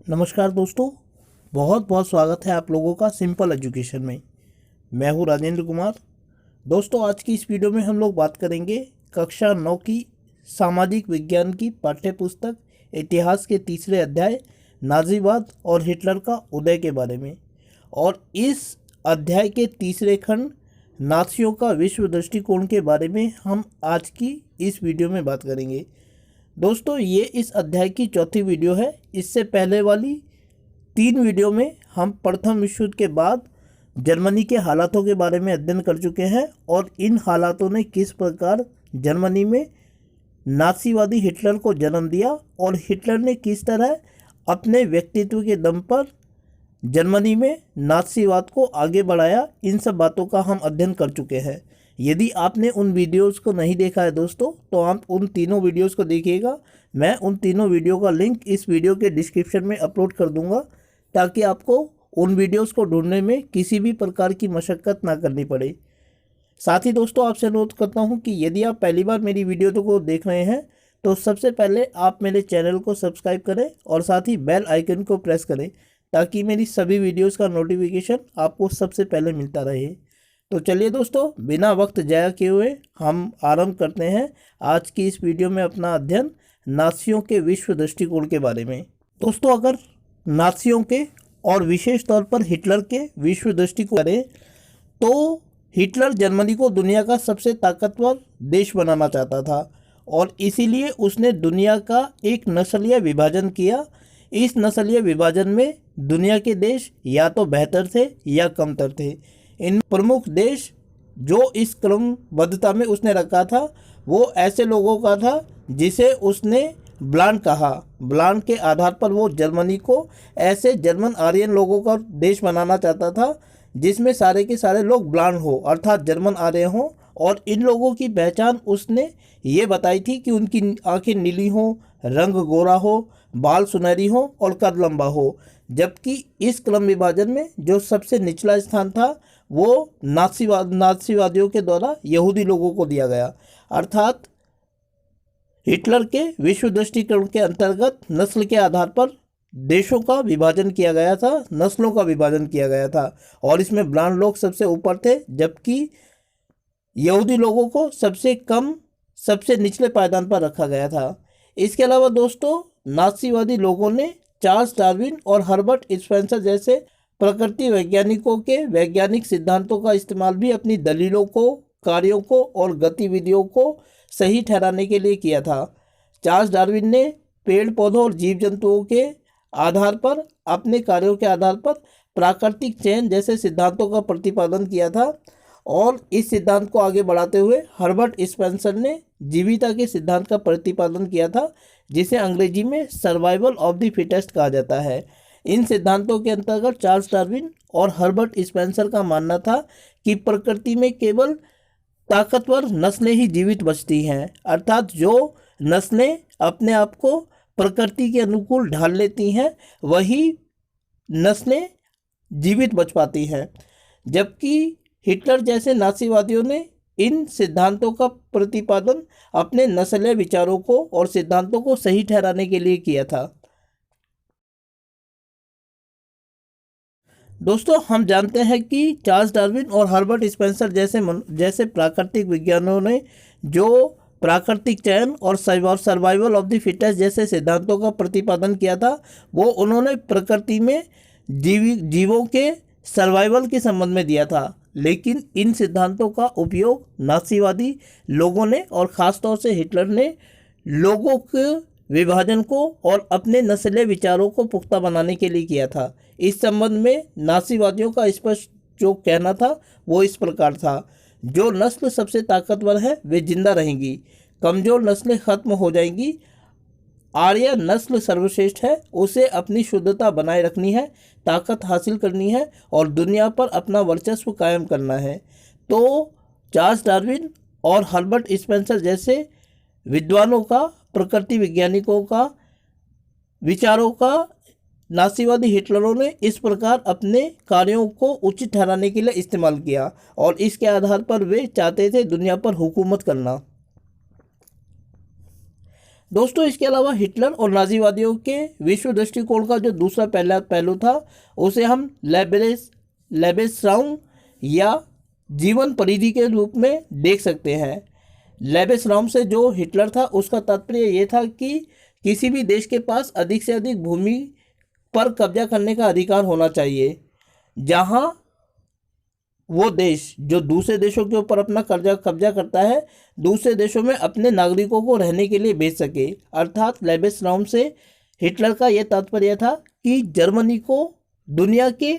नमस्कार दोस्तों, बहुत बहुत स्वागत है आप लोगों का सिंपल एजुकेशन में। मैं हूं राजेंद्र कुमार। दोस्तों, आज की इस वीडियो में हम लोग बात करेंगे कक्षा 9 की सामाजिक विज्ञान की पाठ्य पुस्तक इतिहास के तीसरे अध्याय नाज़ीवाद और हिटलर का उदय के बारे में। और इस अध्याय के तीसरे खंड नाज़ियों का विश्व दृष्टिकोण के बारे में हम आज की इस वीडियो में बात करेंगे। दोस्तों, ये इस अध्याय की चौथी वीडियो है। इससे पहले वाली 3 वीडियो में हम प्रथम विश्व युद्ध के बाद जर्मनी के हालातों के बारे में अध्ययन कर चुके हैं और इन हालातों ने किस प्रकार जर्मनी में नाज़ीवादी हिटलर को जन्म दिया और हिटलर ने किस तरह अपने व्यक्तित्व के दम पर जर्मनी में नाज़ीवाद को आगे बढ़ाया। इन सब बातों का हम अध्ययन कर चुके हैं। यदि आपने उन वीडियोस को नहीं देखा है दोस्तों, तो आप उन तीनों वीडियोस को देखिएगा। मैं उन तीनों वीडियो का लिंक इस वीडियो के डिस्क्रिप्शन में अपलोड कर दूंगा, ताकि आपको उन वीडियोस को ढूंढने में किसी भी प्रकार की मशक्क़त ना करनी पड़े। साथ ही दोस्तों, आपसे अनुरोध करता हूं कि यदि आप पहली बार मेरी वीडियो को देख रहे हैं तो सबसे पहले आप मेरे चैनल को सब्सक्राइब करें और साथ ही बेल आइकन को प्रेस करें, ताकि मेरी सभी वीडियोज़ का नोटिफिकेशन आपको सबसे पहले मिलता रहे। तो चलिए दोस्तों, बिना वक्त जाया किए हुए हम आरंभ करते हैं आज की इस वीडियो में अपना अध्ययन नाज़ियों के विश्व दृष्टिकोण के बारे में। दोस्तों, अगर नाज़ियों के और विशेष तौर पर हिटलर के विश्व दृष्टिकोण करें तो हिटलर जर्मनी को दुनिया का सबसे ताकतवर देश बनाना चाहता था और इसीलिए उसने दुनिया का एक नस्लीय विभाजन किया। इस नस्लीय विभाजन में दुनिया के देश या तो बेहतर थे या कमतर थे। इन प्रमुख देश जो इस क्रमबद्धता में उसने रखा था वो ऐसे लोगों का था जिसे उसने ब्लांड कहा। ब्लांड के आधार पर वो जर्मनी को ऐसे जर्मन आर्यन लोगों का देश बनाना चाहता था जिसमें सारे के सारे लोग ब्लांड हो, अर्थात जर्मन आर्यन हो। और इन लोगों की पहचान उसने ये बताई थी कि उनकी आंखें नीली हो, रंग गोरा हो, बाल सुनहरी हो और कद लंबा हो। जबकि इस क्रम विभाजन में जो सबसे निचला स्थान था वो नाज़ीवादियों के द्वारा यहूदी लोगों को दिया गया। अर्थात हिटलर के विश्व दृष्टिकोण के अंतर्गत नस्ल के आधार पर देशों का विभाजन किया गया था, नस्लों का विभाजन किया गया था और इसमें ब्लांड लोग सबसे ऊपर थे, जबकि यहूदी लोगों को सबसे कम, सबसे निचले पायदान पर रखा गया था। इसके अलावा दोस्तों, नाज़ीवादी लोगों ने चार्ल्स डार्विन और हर्बर्ट स्पेंसर जैसे प्रकृति वैज्ञानिकों के वैज्ञानिक सिद्धांतों का इस्तेमाल भी अपनी दलीलों को, कार्यों को और गतिविधियों को सही ठहराने के लिए किया था। चार्ल्स डार्विन ने पेड़ पौधों और जीव जंतुओं के आधार पर, अपने कार्यों के आधार पर प्राकृतिक चयन जैसे सिद्धांतों का प्रतिपादन किया था और इस सिद्धांत को आगे बढ़ाते हुए हर्बर्ट स्पेंसर ने जीविता के सिद्धांत का प्रतिपादन किया था, जिसे अंग्रेजी में सर्वाइवल ऑफ द फिटेस्ट कहा जाता है। इन सिद्धांतों के अंतर्गत चार्ल्स डार्विन और हर्बर्ट स्पेंसर का मानना था कि प्रकृति में केवल ताकतवर नस्लें ही जीवित बचती हैं, अर्थात जो नस्लें अपने आप को प्रकृति के अनुकूल ढाल लेती हैं वही नस्लें जीवित बच पाती हैं। जबकि हिटलर जैसे नाज़ीवादियों ने इन सिद्धांतों का प्रतिपादन अपने नस्लीय विचारों को और सिद्धांतों को सही ठहराने के लिए किया था। दोस्तों, हम जानते हैं कि चार्ल्स डार्विन और हर्बर्ट स्पेंसर जैसे प्राकृतिक विज्ञानियों ने जो प्राकृतिक चयन और सर्वाइवल ऑफ द फिटेस्ट जैसे सिद्धांतों का प्रतिपादन किया था, वो उन्होंने प्रकृति में जीवों के सर्वाइवल के संबंध में दिया था। लेकिन इन सिद्धांतों का उपयोग नाज़ीवादी लोगों ने और ख़ासतौर से हिटलर ने लोगों के विभाजन को और अपने नस्लीय विचारों को पुख्ता बनाने के लिए किया था। इस संबंध में नाज़ीवादियों का स्पष्ट जो कहना था वो इस प्रकार था: जो नस्ल सबसे ताकतवर है वे जिंदा रहेंगी, कमज़ोर नस्लें खत्म हो जाएंगी, आर्य नस्ल सर्वश्रेष्ठ है, उसे अपनी शुद्धता बनाए रखनी है, ताकत हासिल करनी है और दुनिया पर अपना वर्चस्व कायम करना है। तो चार्ल्स डार्विन और हर्बर्ट स्पेंसर जैसे विद्वानों का, प्रकृति वैज्ञानिकों का विचारों का नाज़ीवादी हिटलरों ने इस प्रकार अपने कार्यों को उचित ठहराने के लिए इस्तेमाल किया और इसके आधार पर वे चाहते थे दुनिया पर हुकूमत करना। दोस्तों इसके अलावा हिटलर और नाजीवादियों के विश्व दृष्टिकोण का जो दूसरा पहला पहलू था उसे हम लेबेसराउम या जीवन परिधि के रूप में देख सकते हैं। लेबेसराउम से जो हिटलर था उसका तात्पर्य ये था कि किसी भी देश के पास अधिक से अधिक भूमि पर कब्जा करने का अधिकार होना चाहिए, जहां वो देश जो दूसरे देशों के ऊपर अपना कब्जा करता है दूसरे देशों में अपने नागरिकों को रहने के लिए भेज सके। अर्थात लेबेसराउम से हिटलर का यह तात्पर्य था कि जर्मनी को दुनिया के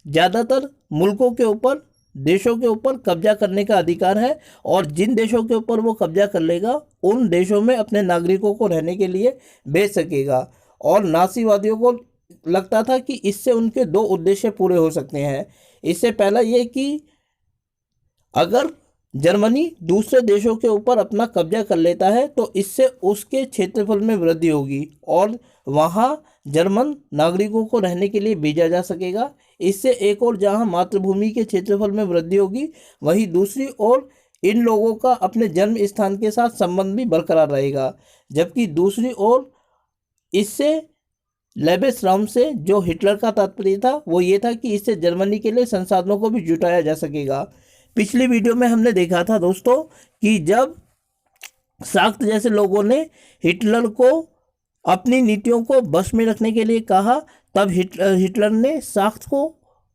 ज़्यादातर मुल्कों के ऊपर देशों के ऊपर कब्जा करने का अधिकार है और जिन देशों के ऊपर वो कब्जा कर लेगा उन देशों में अपने नागरिकों को रहने के लिए भेज सकेगा। और नासीवादियों को लगता था कि इससे उनके दो उद्देश्य पूरे हो सकते हैं। इससे पहला ये कि अगर जर्मनी दूसरे देशों के ऊपर अपना कब्जा कर लेता है तो इससे उसके क्षेत्रफल में वृद्धि होगी और वहाँ जर्मन नागरिकों को रहने के लिए भेजा जा सकेगा। इससे एक और जहाँ मातृभूमि के क्षेत्रफल में वृद्धि होगी वहीं दूसरी ओर इन लोगों का अपने जन्म स्थान के साथ संबंध भी बरकरार रहेगा। जबकि दूसरी ओर इससे लेबेसराउम से जो हिटलर का तात्पर्य था वो ये था कि इससे जर्मनी के लिए संसाधनों को भी जुटाया जा सकेगा। पिछली वीडियो में हमने देखा था दोस्तों कि जब साख्त जैसे लोगों ने हिटलर को अपनी नीतियों को बस में रखने के लिए कहा तब हिटलर ने साख्त को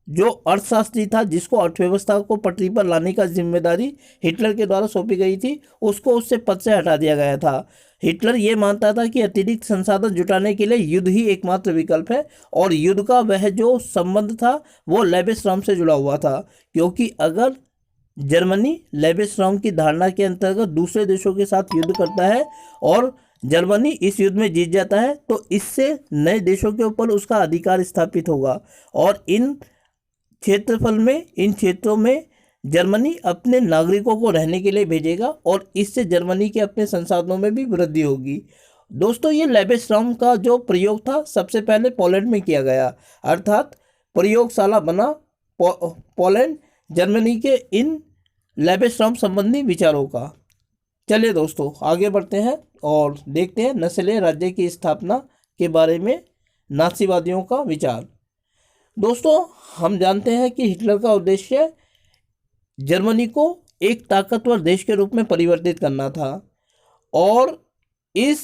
जो अर्थशास्त्री था जिसको अर्थव्यवस्था को पटरी पर लाने का जिम्मेदारी हिटलर के द्वारा सौंपी गई थी उसको उससे पद से हटा दिया गया था। हिटलर ये मानता था कि अतिरिक्त संसाधन जुटाने के लिए युद्ध ही एकमात्र विकल्प है और युद्ध का वह जो संबंध था वो लेबेसराउम से जुड़ा हुआ था, क्योंकि अगर जर्मनी लेबेसराउम की धारणा के अंतर्गत दूसरे देशों के साथ युद्ध करता है और जर्मनी इस युद्ध में जीत जाता है तो इससे नए देशों के ऊपर उसका अधिकार स्थापित होगा और इन क्षेत्रों में जर्मनी अपने नागरिकों को रहने के लिए भेजेगा और इससे जर्मनी के अपने संसाधनों में भी वृद्धि होगी। दोस्तों ये लेबेसराउम का जो प्रयोग था सबसे पहले पोलैंड में किया गया, अर्थात प्रयोगशाला बना पोलैंड जर्मनी के इन लेबेसराउम संबंधी विचारों का। चलिए दोस्तों आगे बढ़ते हैं और देखते हैं नस्लीय राज्य की स्थापना के बारे में नासीवादियों का विचार। दोस्तों हम जानते हैं कि हिटलर का उद्देश्य जर्मनी को एक ताकतवर देश के रूप में परिवर्तित करना था और इस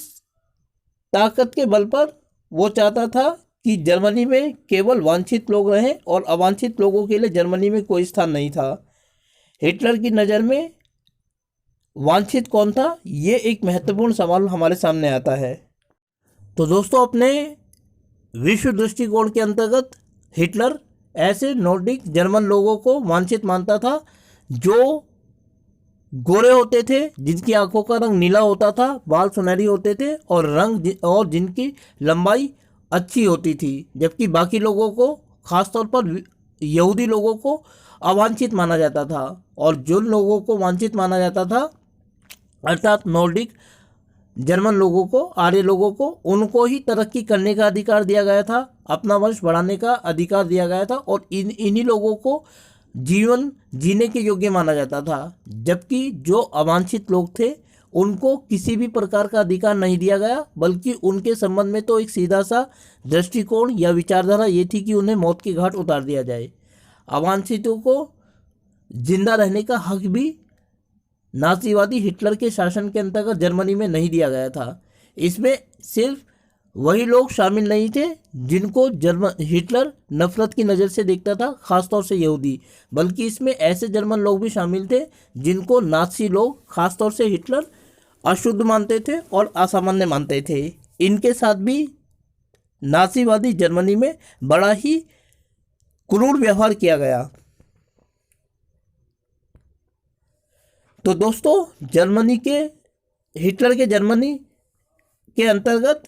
ताकत के बल पर वो चाहता था कि जर्मनी में केवल वांछित लोग रहें और अवांछित लोगों के लिए जर्मनी में कोई स्थान नहीं था। हिटलर की नज़र में वांछित कौन था, ये एक महत्वपूर्ण सवाल हमारे सामने आता है। तो दोस्तों अपने विश्व दृष्टिकोण के अंतर्गत हिटलर ऐसे नॉर्डिक जर्मन लोगों को वांछित मानता था जो गोरे होते थे, जिनकी आंखों का रंग नीला होता था, बाल सुनहरी होते थे और जिनकी लंबाई अच्छी होती थी, जबकि बाकी लोगों को खासतौर पर यहूदी लोगों को अवांछित माना जाता था। और जिन लोगों को वांछित माना जाता था अर्थात नॉर्डिक जर्मन लोगों को, आर्य लोगों को, उनको ही तरक्की करने का अधिकार दिया गया था, अपना वंश बढ़ाने का अधिकार दिया गया था और इन्हीं लोगों को जीवन जीने के योग्य माना जाता था। जबकि जो अवांछित लोग थे उनको किसी भी प्रकार का अधिकार नहीं दिया गया, बल्कि उनके संबंध में तो एक सीधा सा दृष्टिकोण या विचारधारा ये थी कि उन्हें मौत की घाट उतार दिया जाए। अवांछितों को जिंदा रहने का हक भी नाजीवादी हिटलर के शासन के अंतर्गत जर्मनी में नहीं दिया गया था। इसमें सिर्फ वही लोग शामिल नहीं थे जिनको हिटलर नफरत की नज़र से देखता था, खासतौर से यहूदी, बल्कि इसमें ऐसे जर्मन लोग भी शामिल थे जिनको नाज़ी लोग खासतौर से हिटलर अशुद्ध मानते थे और असामान्य मानते थे। इनके साथ भी नाज़ीवादी जर्मनी में बड़ा ही क्रूर व्यवहार किया गया। तो दोस्तों हिटलर के जर्मनी के अंतर्गत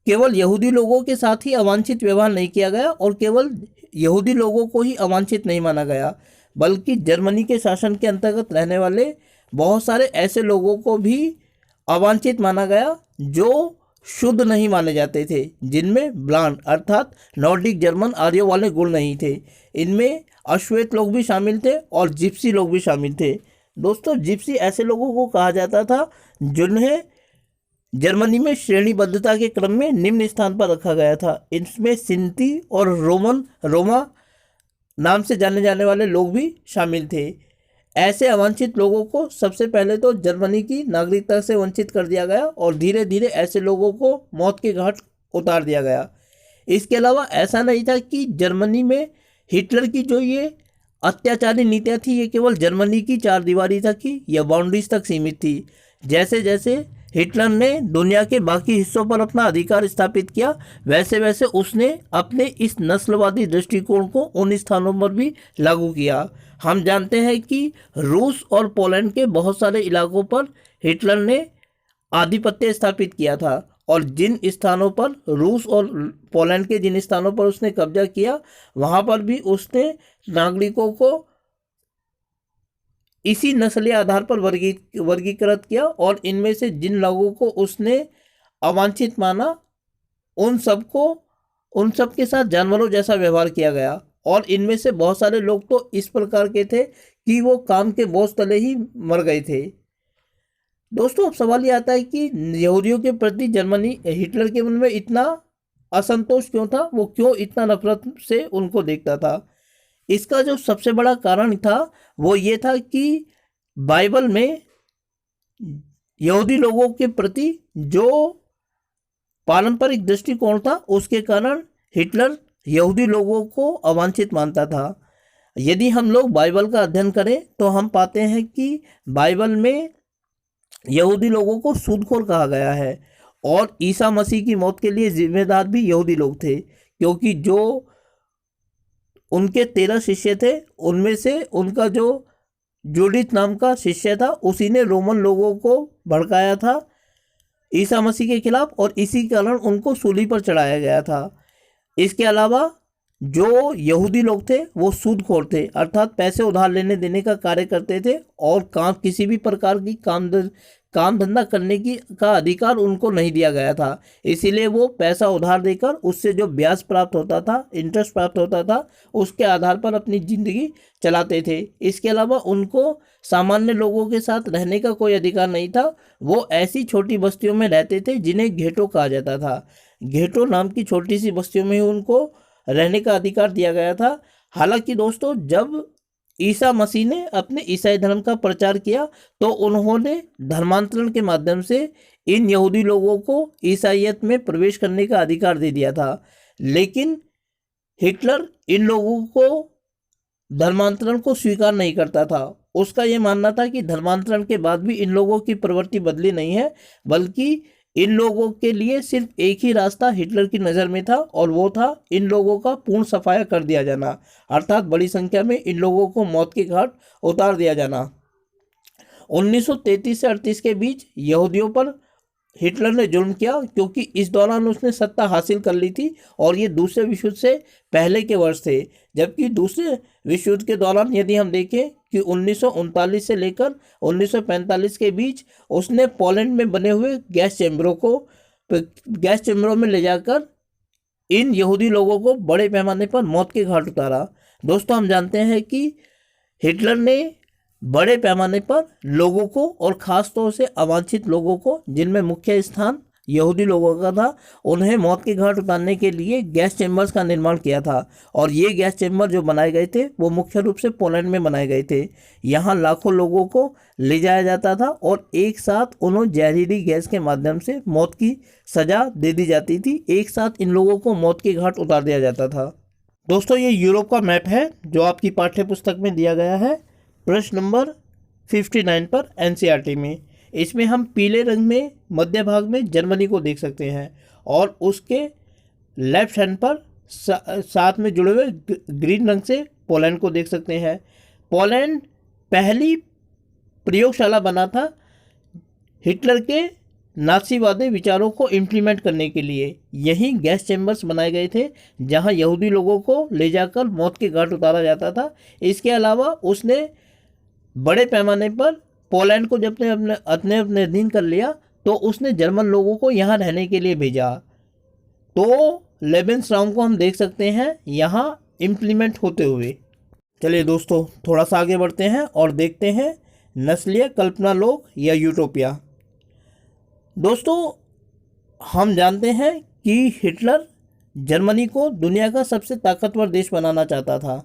केवल यहूदी लोगों के साथ ही अवांछित व्यवहार नहीं किया गया और केवल यहूदी लोगों को ही अवांछित नहीं माना गया, बल्कि जर्मनी के शासन के अंतर्गत रहने वाले बहुत सारे ऐसे लोगों को भी अवांछित माना गया जो शुद्ध नहीं माने जाते थे, जिनमें ब्लांड अर्थात नॉर्डिक जर्मन आर्यों वाले गुण नहीं थे। इनमें अश्वेत लोग भी शामिल थे और जिप्सी लोग भी शामिल थे। दोस्तों जिप्सी ऐसे लोगों को कहा जाता था जिन्हें जर्मनी में श्रेणीबद्धता के क्रम में निम्न स्थान पर रखा गया था। इनमें सिंती और रोमा नाम से जाने जाने वाले लोग भी शामिल थे। ऐसे अवांछित लोगों को सबसे पहले तो जर्मनी की नागरिकता से वंचित कर दिया गया और धीरे धीरे ऐसे लोगों को मौत के घाट उतार दिया गया। इसके अलावा ऐसा नहीं था कि जर्मनी में हिटलर की जो ये अत्याचारी नीतियाँ थी ये केवल जर्मनी की चार दीवारी तक ही या बाउंड्रीज तक सीमित थी। जैसे जैसे हिटलर ने दुनिया के बाकी हिस्सों पर अपना अधिकार स्थापित किया, वैसे वैसे उसने अपने इस नस्लवादी दृष्टिकोण को उन स्थानों पर भी लागू किया। हम जानते हैं कि रूस और पोलैंड के बहुत सारे इलाकों पर हिटलर ने आधिपत्य स्थापित किया था और जिन स्थानों पर रूस और पोलैंड के जिन स्थानों पर उसने कब्जा किया वहाँ पर भी उसने नागरिकों को इसी नस्लीय आधार पर वर्गीकृत किया और इनमें से जिन लोगों को उसने अवांछित माना उन सब के साथ जानवरों जैसा व्यवहार किया गया। और इनमें से बहुत सारे लोग तो इस प्रकार के थे कि वो काम के बोझ तले ही मर गए थे। दोस्तों, अब सवाल ये आता है कि यहूदियों के प्रति जर्मनी हिटलर के मन में इतना असंतोष क्यों था, वो क्यों इतना नफरत से उनको देखता था। इसका जो सबसे बड़ा कारण था वो ये था कि बाइबल में यहूदी लोगों के प्रति जो पारंपरिक दृष्टिकोण था उसके कारण हिटलर यहूदी लोगों को अवांछित मानता था। यदि हम लोग बाइबल का अध्ययन करें तो हम पाते हैं कि बाइबल में यहूदी लोगों को सूदखोर कहा गया है और ईसा मसीह की मौत के लिए जिम्मेदार भी यहूदी लोग थे, क्योंकि जो उनके 13 शिष्य थे उनमें से उनका जो जूडिथ नाम का शिष्य था उसी ने रोमन लोगों को भड़काया था ईसा मसीह के खिलाफ और इसी कारण उनको सूली पर चढ़ाया गया था। इसके अलावा जो यहूदी लोग थे वो सूदखोर थे, अर्थात पैसे उधार लेने देने का कार्य करते थे और किसी भी प्रकार की काम धंधा करने का अधिकार उनको नहीं दिया गया था। इसीलिए वो पैसा उधार देकर उससे जो ब्याज प्राप्त होता था, इंटरेस्ट प्राप्त होता था, उसके आधार पर अपनी ज़िंदगी चलाते थे। इसके अलावा उनको सामान्य लोगों के साथ रहने का कोई अधिकार नहीं था। वो ऐसी छोटी बस्तियों में रहते थे जिन्हें घेटो कहा जाता था। घेटो नाम की छोटी सी बस्तियों में ही उनको रहने का अधिकार दिया गया था। हालांकि दोस्तों, जब ईसा मसीह ने अपने ईसाई धर्म का प्रचार किया तो उन्होंने धर्मांतरण के माध्यम से इन यहूदी लोगों को ईसाईयत में प्रवेश करने का अधिकार दे दिया था। लेकिन हिटलर इन लोगों को धर्मांतरण को स्वीकार नहीं करता था। उसका ये मानना था कि धर्मांतरण के बाद भी इन लोगों की प्रवृत्ति बदली नहीं है, बल्कि इन लोगों के लिए सिर्फ एक ही रास्ता हिटलर की नज़र में था और वो था इन लोगों का पूर्ण सफाया कर दिया जाना, अर्थात बड़ी संख्या में इन लोगों को मौत के घाट उतार दिया जाना। 1933 से 38 के बीच यहूदियों पर हिटलर ने जुल्म किया, क्योंकि इस दौरान उसने सत्ता हासिल कर ली थी और ये दूसरे विश्व युद्ध से पहले के वर्ष थे। जबकि दूसरे विश्व युद्ध के दौरान यदि हम देखें कि 1939 से लेकर 1945 के बीच उसने पोलैंड में बने हुए गैस चैम्बरों में ले जाकर इन यहूदी लोगों को बड़े पैमाने पर मौत के घाट उतारा। दोस्तों, हम जानते हैं कि हिटलर ने बड़े पैमाने पर लोगों को और ख़ास तौर से अवांछित लोगों को, जिनमें मुख्य स्थान यहूदी लोगों का था, उन्हें मौत के घाट उतारने के लिए गैस चैम्बर्स का निर्माण किया था। और ये गैस चैम्बर जो बनाए गए थे वो मुख्य रूप से पोलैंड में बनाए गए थे। यहाँ लाखों लोगों को ले जाया जाता था और एक साथ उन्हें जहरीली गैस के माध्यम से मौत की सज़ा दे दी जाती थी। एक साथ इन लोगों को मौत के घाट उतार दिया जाता था। दोस्तों, ये यूरोप का मैप है जो आपकी पाठ्य पुस्तक में दिया गया है प्रश्न नंबर 59 पर एनसीईआरटी में। इसमें हम पीले रंग में मध्य भाग में जर्मनी को देख सकते हैं और उसके लेफ्ट हैंड पर साथ में जुड़े हुए ग्रीन रंग से पोलैंड को देख सकते हैं। पोलैंड पहली प्रयोगशाला बना था हिटलर के नाज़ीवादी विचारों को इम्प्लीमेंट करने के लिए। यहीं गैस चैम्बर्स बनाए गए थे जहां यहूदी लोगों को ले जाकर मौत के घाट उतारा जाता था। इसके अलावा उसने बड़े पैमाने पर पोलैंड को जब अपने अधीन कर लिया तो उसने जर्मन लोगों को यहाँ रहने के लिए भेजा। तो लेबेनस्ट्राउम को हम देख सकते हैं यहाँ इम्प्लीमेंट होते हुए। चलिए दोस्तों, थोड़ा सा आगे बढ़ते हैं और देखते हैं नस्लीय कल्पना लोग या यूटोपिया। दोस्तों, हम जानते हैं कि हिटलर जर्मनी को दुनिया का सबसे ताकतवर देश बनाना चाहता था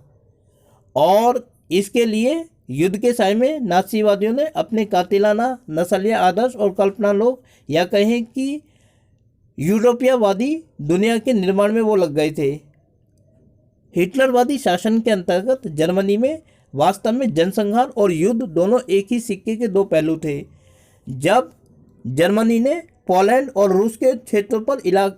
और इसके लिए युद्ध के समय में नाज़ीवादियों ने अपने कातिलाना नस्लीय आदर्श और कल्पना लोग या कहें कि यूरोपीयवादी दुनिया के निर्माण में वो लग गए थे। हिटलरवादी शासन के अंतर्गत जर्मनी में वास्तव में जनसंहार और युद्ध दोनों एक ही सिक्के के दो पहलू थे। जब जर्मनी ने पोलैंड और रूस के क्षेत्रों पर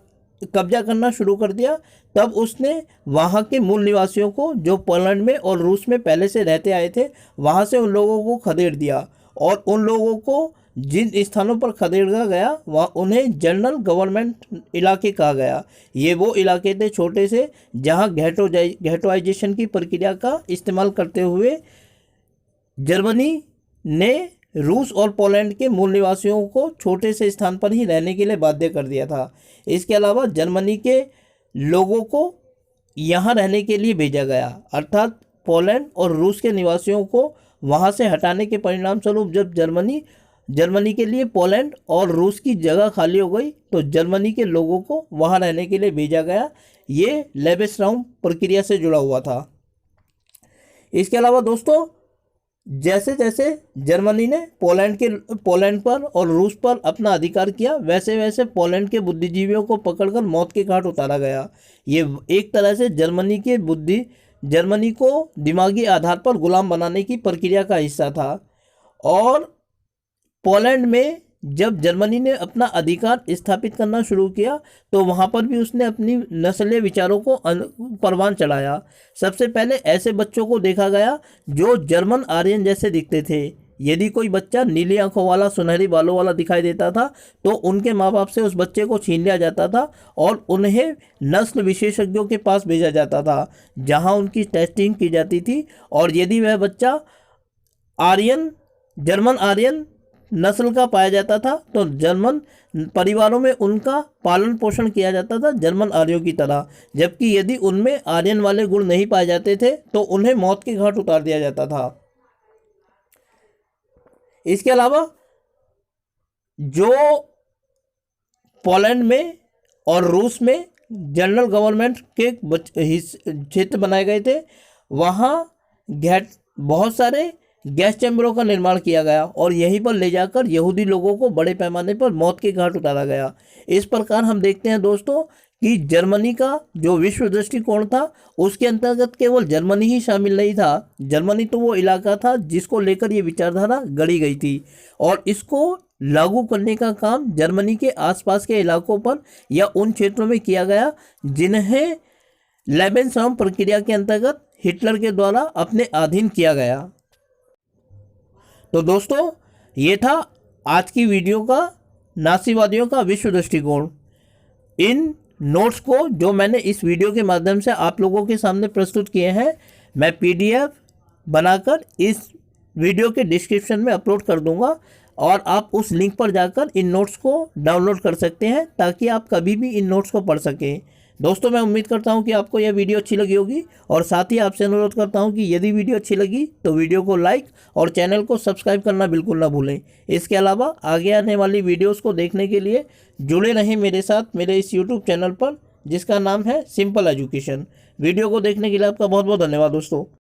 कब्जा करना शुरू कर दिया तब उसने वहाँ के मूल निवासियों को, जो पोलैंड में और रूस में पहले से रहते आए थे, वहाँ से उन लोगों को खदेड़ दिया और उन लोगों को जिन स्थानों पर खदेड़ा गया वहाँ उन्हें जनरल गवर्नमेंट इलाके कहा गया। ये वो इलाके थे छोटे से जहाँ घेटोइजेशन की प्रक्रिया का इस्तेमाल करते हुए जर्मनी ने रूस और पोलैंड के मूल निवासियों को छोटे से स्थान पर ही रहने के लिए बाध्य कर दिया था। इसके अलावा जर्मनी के लोगों को यहाँ रहने के लिए भेजा गया, अर्थात पोलैंड और रूस के निवासियों को वहाँ से हटाने के परिणाम स्वरूप जब जर्मनी के लिए पोलैंड और रूस की जगह खाली हो गई तो जर्मनी के लोगों को वहाँ रहने के लिए भेजा गया। ये लेबेसराउम प्रक्रिया से जुड़ा हुआ था। इसके अलावा दोस्तों, जैसे जैसे जर्मनी ने पोलैंड पर और रूस पर अपना अधिकार किया वैसे वैसे पोलैंड के बुद्धिजीवियों को पकड़कर मौत के घाट उतारा गया। ये एक तरह से जर्मनी को दिमागी आधार पर गुलाम बनाने की प्रक्रिया का हिस्सा था। और पोलैंड में जब जर्मनी ने अपना अधिकार स्थापित करना शुरू किया तो वहाँ पर भी उसने अपनी नस्लीय विचारों को परवान चढ़ाया। सबसे पहले ऐसे बच्चों को देखा गया जो जर्मन आर्यन जैसे दिखते थे। यदि कोई बच्चा नीली आंखों वाला, सुनहरी बालों वाला दिखाई देता था तो उनके माँ बाप से उस बच्चे को छीन लिया जाता था और उन्हें नस्ल विशेषज्ञों के पास भेजा जाता था जहाँ उनकी टेस्टिंग की जाती थी। और यदि वह बच्चा जर्मन आर्यन नस्ल का पाया जाता था तो जर्मन परिवारों में उनका पालन पोषण किया जाता था जर्मन आर्यों की तरह। जबकि यदि उनमें आर्यन वाले गुण नहीं पाए जाते थे तो उन्हें मौत के घाट उतार दिया जाता था। इसके अलावा जो पोलैंड में और रूस में जनरल गवर्नमेंट के क्षेत्र बनाए गए थे, वहाँ बहुत सारे गैस चैम्बरों का निर्माण किया गया और यहीं पर ले जाकर यहूदी लोगों को बड़े पैमाने पर मौत के घाट उतारा गया। इस प्रकार हम देखते हैं दोस्तों कि जर्मनी का जो विश्व दृष्टिकोण था उसके अंतर्गत केवल जर्मनी ही शामिल नहीं था। जर्मनी तो वो इलाका था जिसको लेकर ये विचारधारा गढ़ी गई थी और इसको लागू करने का काम जर्मनी के आसपास के इलाकों पर या उन क्षेत्रों में किया गया जिन्हें लेबेनसाउम प्रक्रिया के अंतर्गत हिटलर के द्वारा अपने अधीन किया गया। तो दोस्तों, ये था आज की वीडियो का नाज़ीवादियों का विश्व दृष्टिकोण। इन नोट्स को जो मैंने इस वीडियो के माध्यम से आप लोगों के सामने प्रस्तुत किए हैं, मैं PDF बनाकर इस वीडियो के डिस्क्रिप्शन में अपलोड कर दूंगा और आप उस लिंक पर जाकर इन नोट्स को डाउनलोड कर सकते हैं ताकि आप कभी भी इन नोट्स को पढ़ सकें। दोस्तों, मैं उम्मीद करता हूं कि आपको यह वीडियो अच्छी लगी होगी और साथ ही आपसे अनुरोध करता हूं कि यदि वीडियो अच्छी लगी तो वीडियो को लाइक और चैनल को सब्सक्राइब करना बिल्कुल ना भूलें। इसके अलावा आगे आने वाली वीडियोस को देखने के लिए जुड़े रहें मेरे साथ मेरे इस यूट्यूब चैनल पर जिसका नाम है सिंपल एजुकेशन। वीडियो को देखने के लिए आपका बहुत बहुत धन्यवाद दोस्तों।